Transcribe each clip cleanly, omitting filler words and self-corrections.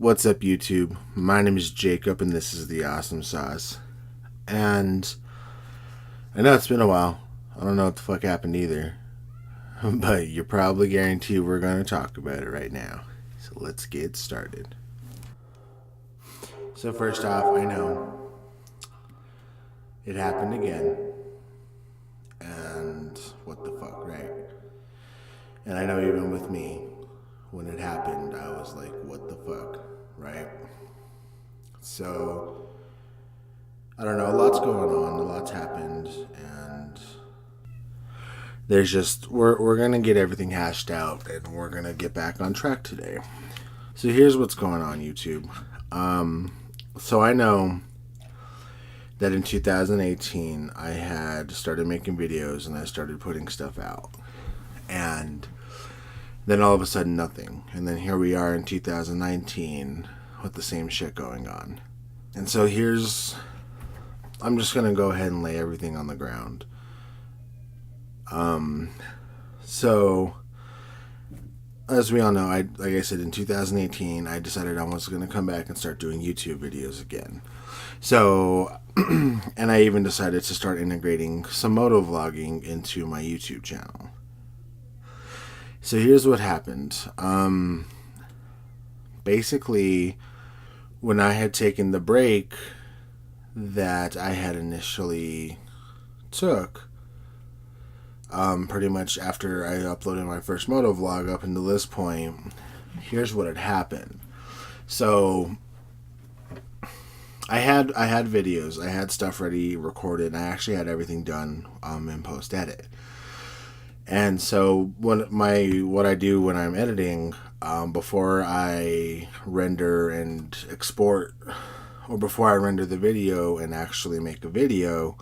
What's up, YouTube? My name is Jacob, and this is the Awesome Sauce. And I know it's been a while. I don't know what the fuck happened either. But you're probably guaranteed we're going to talk about it right now. So let's get started. So first off, I know it happened again. And what the fuck, right? And I know even with me, when it happened, I was like, what the fuck, right? So, I don't know, a lot's going on, a lot's happened, and there's just, we're going to get everything hashed out, and we're going to get back on track today. So here's what's going on, YouTube. So I know that in 2018, I had started making videos, and I started putting stuff out. And then all of a sudden, nothing. And then here we are in 2019 with the same shit going on. And so I'm just going to go ahead and lay everything on the ground. So, as we all know, like I said, in 2018, I decided I was going to come back and start doing YouTube videos again. So, and I even decided to start integrating some moto vlogging into my YouTube channel. So here's what happened. Basically, when I had taken the break that I had initially took, pretty much after I uploaded my first moto vlog up until this point, here's what had happened. So I had videos, I had stuff ready, recorded, and I actually had everything done in post edit. And so what I do when I'm editing, before I render and export, or before I render the video and actually make a video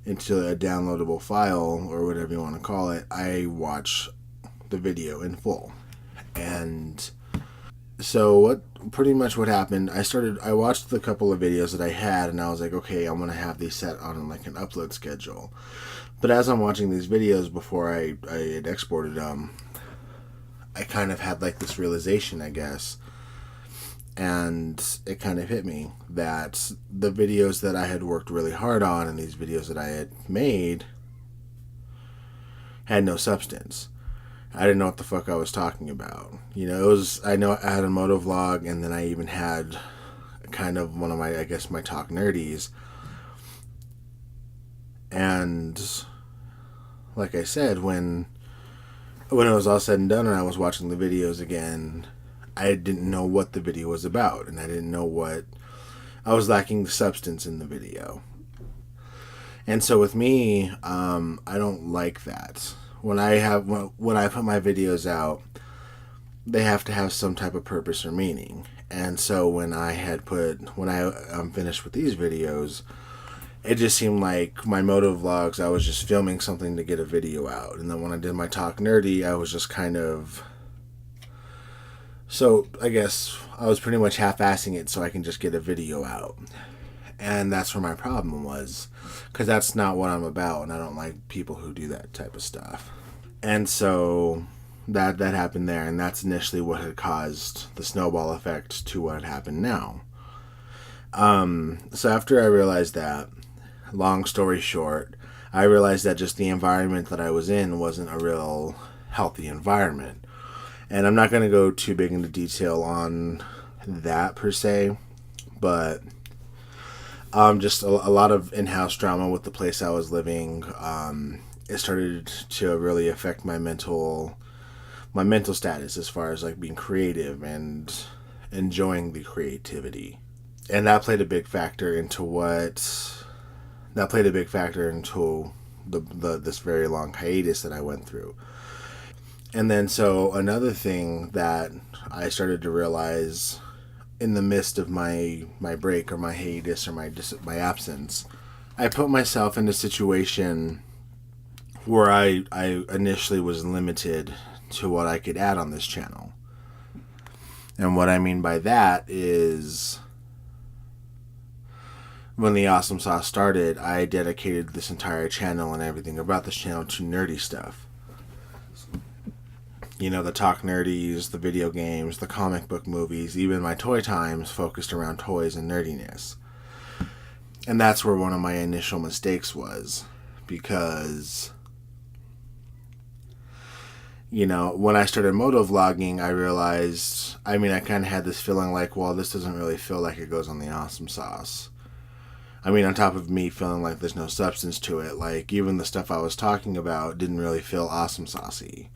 into a downloadable file, or whatever you want to call it, I watch the video in full. And so pretty much what happened, I watched the couple of videos that I had, and I was like, okay, I'm going to have these set on like an upload schedule. But as I'm watching these videos before I had exported them, I kind of had like this realization, I guess, and it kind of hit me that the videos that I had worked really hard on and these videos that I had made had no substance. I didn't know what the fuck I was talking about. You know, I know I had a moto vlog, and then I even had kind of one of my talk nerdies. And like I said, when it was all said and done and I was watching the videos again, I didn't know what the video was about, and I didn't know I was lacking the substance in the video. And so with me, I don't like that. When I put my videos out, they have to have some type of purpose or meaning. And so when I finished with these videos, it just seemed like my moto vlogs, I was just filming something to get a video out. And then when I did my talk nerdy, I was just kind of... So, I guess I was pretty much half-assing it so I can just get a video out. And that's where my problem was. Because that's not what I'm about, and I don't like people who do that type of stuff. And so that happened there, and that's initially what had caused the snowball effect to what had happened now. So after I realized that, long story short, I realized that just the environment that I was in wasn't a real healthy environment. And I'm not going to go too big into detail on that per se, but just a lot of in-house drama with the place I was living. It started to really affect my mental status as far as like being creative and enjoying the creativity. And that played a big factor into this very long hiatus that I went through. And then so another thing that I started to realize in the midst of my break or my hiatus or my absence, I put myself in a situation where I initially was limited to what I could add on this channel. And what I mean by that is, when the Awesome Sauce started, I dedicated this entire channel and everything about this channel to nerdy stuff. You know, the Talk Nerdies, the video games, the comic book movies, even my toy times focused around toys and nerdiness. And that's where one of my initial mistakes was, because, you know, when I started motovlogging, I realized, I kind of had this feeling like, well, this doesn't really feel like it goes on the Awesome Sauce. On top of me feeling like there's no substance to it, like, even the stuff I was talking about didn't really feel awesome saucy.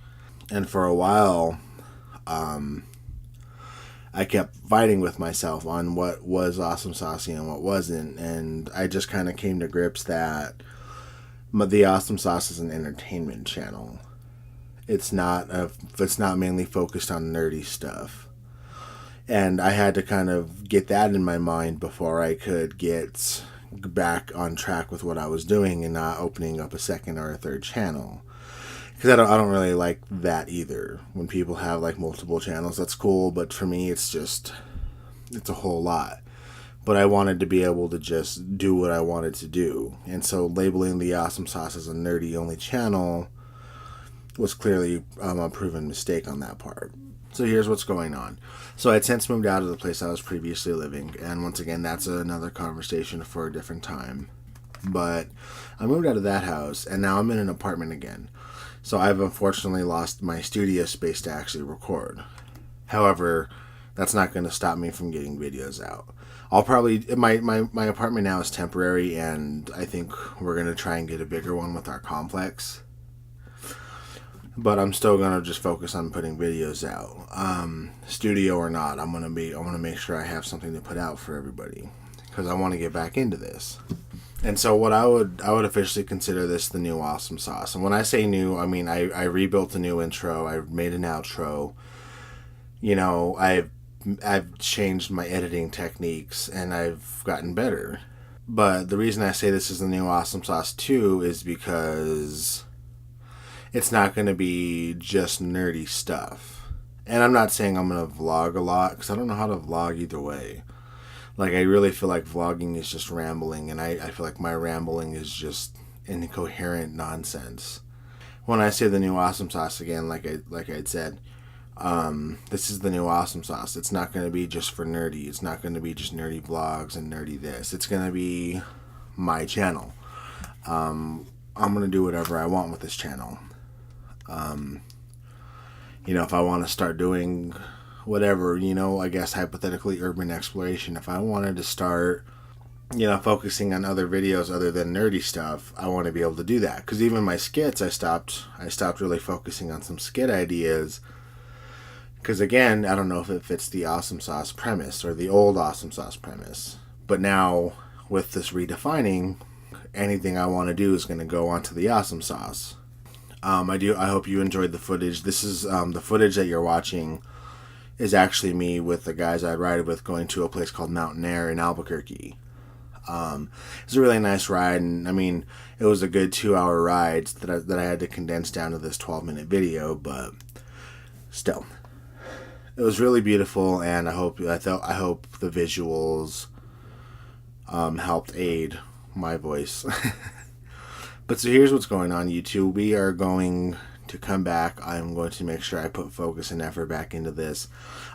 And for a while, I kept fighting with myself on what was awesome saucy and what wasn't, and I just kind of came to grips that the Awesome Sauce is an entertainment channel. It's not mainly focused on nerdy stuff. And I had to kind of get that in my mind before I could get back on track with what I was doing and not opening up a second or a third channel. Because I don't really like that either. When people have like multiple channels, that's cool, but for me it's a whole lot. But I wanted to be able to just do what I wanted to do. And so labeling the Awesome Sauce as a nerdy only channel was clearly a proven mistake on that part. So here's what's going on. So I had since moved out of the place I was previously living, and once again, that's another conversation for a different time. But I moved out of that house, and now I'm in an apartment again. So I've unfortunately lost my studio space to actually record. However, that's not going to stop me from getting videos out. I'll probably, my apartment now is temporary, and I think we're going to try and get a bigger one with our complex. But I'm still gonna just focus on putting videos out, studio or not. I want to make sure I have something to put out for everybody, because I want to get back into this. And so, what I would officially consider this the new Awesome Sauce. And when I say new, I mean I rebuilt a new intro. I made an outro. You know, I've changed my editing techniques, and I've gotten better. But the reason I say this is the new Awesome Sauce too is because it's not going to be just nerdy stuff. And I'm not saying I'm going to vlog a lot, because I don't know how to vlog either way. Like, I really feel like vlogging is just rambling, and I feel like my rambling is just incoherent nonsense. When I say the new Awesome Sauce again, like I'd said, this is the new Awesome Sauce. It's not going to be just for nerdy. It's not going to be just nerdy vlogs and nerdy this. It's going to be my channel. I'm going to do whatever I want with this channel. You know, if I want to start doing whatever, you know, I guess hypothetically urban exploration, if I wanted to start, you know, focusing on other videos other than nerdy stuff, I want to be able to do that. Because even my skits, I stopped really focusing on some skit ideas. Because again, I don't know if it fits the Awesome Sauce premise or the old Awesome Sauce premise. But now, with this redefining, anything I want to do is going to go onto the Awesome Sauce. I hope you enjoyed the footage. This is the footage that you're watching is actually me with the guys I'd ride with going to a place called Mountain Air in Albuquerque. It's a really nice ride, and I mean, it was a good 2-hour ride that I had to condense down to this 12-minute video, but still, it was really beautiful, and I hope the visuals helped aid my voice. But so here's what's going on, YouTube. We are going to come back. I'm going to make sure I put focus and effort back into this.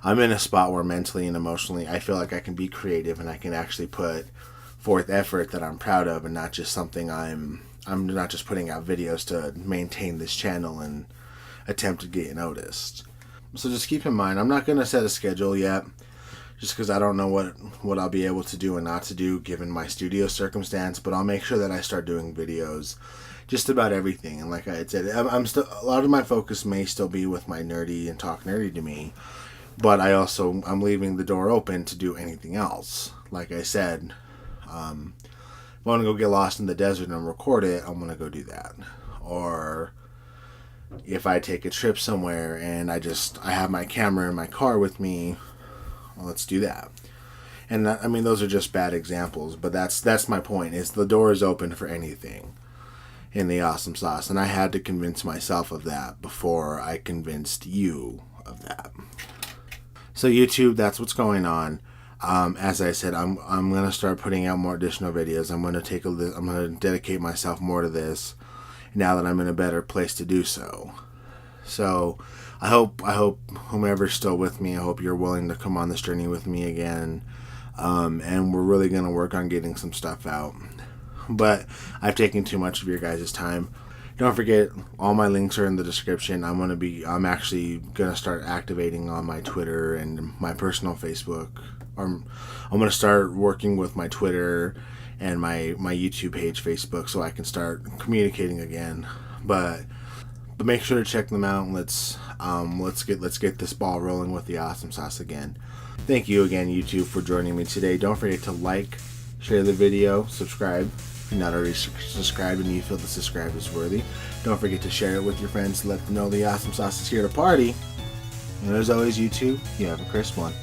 I'm in a spot where mentally and emotionally I feel like I can be creative and I can actually put forth effort that I'm proud of, and not just something I'm not just putting out videos to maintain this channel and attempt to get noticed. So just keep in mind, I'm not going to set a schedule yet, just because I don't know what I'll be able to do and not to do given my studio circumstance, but I'll make sure that I start doing videos just about everything. And like I had said, I'm still, a lot of my focus may still be with my nerdy and talk nerdy to me, but I'm leaving the door open to do anything else. Like I said, if I want to go get lost in the desert and record it, I'm going to go do that. Or if I take a trip somewhere and I have my camera in my car with me, well, let's do that. And I mean, those are just bad examples, but that's my point, is the door is open for anything in the Awesome Sauce, and I had to convince myself of that before I convinced you of that. So YouTube, that's what's going on. As I said, I'm gonna start putting out more additional videos. I'm gonna dedicate myself more to this now that I'm in a better place to do so. So I hope whomever's still with me, I hope you're willing to come on this journey with me again. And we're really going to work on getting some stuff out. But I've taken too much of your guys' time. Don't forget, all my links are in the description. I'm actually going to start activating on my Twitter and my personal Facebook. I'm going to start working with my Twitter and my YouTube page, Facebook, so I can start communicating again. But make sure to check them out. And let's get this ball rolling with the Awesome Sauce again. Thank you again, YouTube, for joining me today. Don't forget to like, share the video, subscribe. If you're not already subscribed and you feel the subscribe is worthy, don't forget to share it with your friends to let them know the Awesome Sauce is here to party. And as always, YouTube, you have a crisp one.